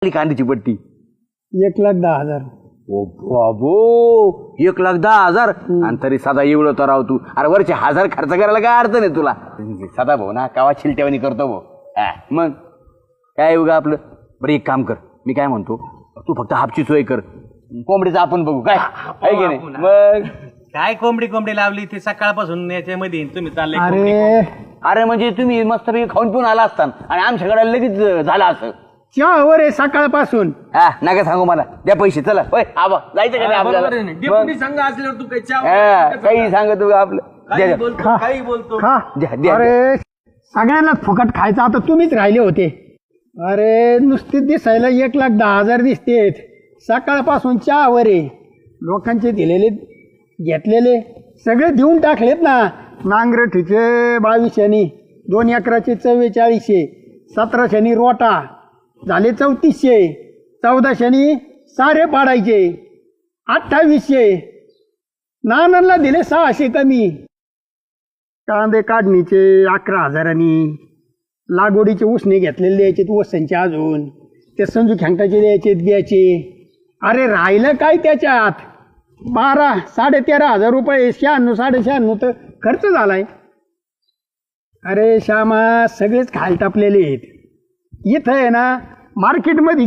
कांद्याची पट्टी 1,10,000. ओ बाबो 1,10,000 आणि तरी सदा एवढं तर राव तू. अरे वरचे 1,000 खर्च करायला काय अडचण आहे तुला. सदा भाऊ ना कावा शिलट्यावानी करतो भाऊ. मग काय उगा आपलं. बरं एक काम कर, मी काय म्हणतो, तू फक्त हापची सोय कर, कोंबडीचं आपण बघू काय आहे की नाही. मग काय कोंबडी लावली ती सकाळपासून याच्यामध्ये तुम्ही चालले. अरे म्हणजे तुम्ही मस्त खाऊन पिऊन आला असता आणि आमच्याकडे लगेच झालं असं. चहावर आहे सकाळपासून. नका सांगू मला, द्या पैसे. चला होय आबा जायचं का नाही आपल्याला. संघ असल्यावर तू काही सांग तू आपलं. काही बोलतो. खा. अरे सगळ्यांनाच फुकट खायचं, आता तुम्हीच राहिले होते. अरे नुसते दिसायला 1,10,000 दिसतेत. सकाळपासून चहावर आहे. लोकांचे दिलेले घेतलेले सगळे देऊन टाकलेत ना. नांगरठीचे 2200, 2 एकराचे 4400, 1700 रोटा झाले 3400, 1400 सारे पाडायचे 2800, नानांना दिले 600 कमी. कांदे काढणीचे 11,000, लागवडीचे उसने घेतलेले द्यायचे वसांचे, अजून ते संजू खेंगटाचे द्यायचे. अरे राहिलं काय त्याच्यात. 13,500 रुपये, 96-96 तर खर्च झालाय. अरे श्यामा सगळेच खाल टापलेले आहेत. इथं आहे ना मार्केटमध्ये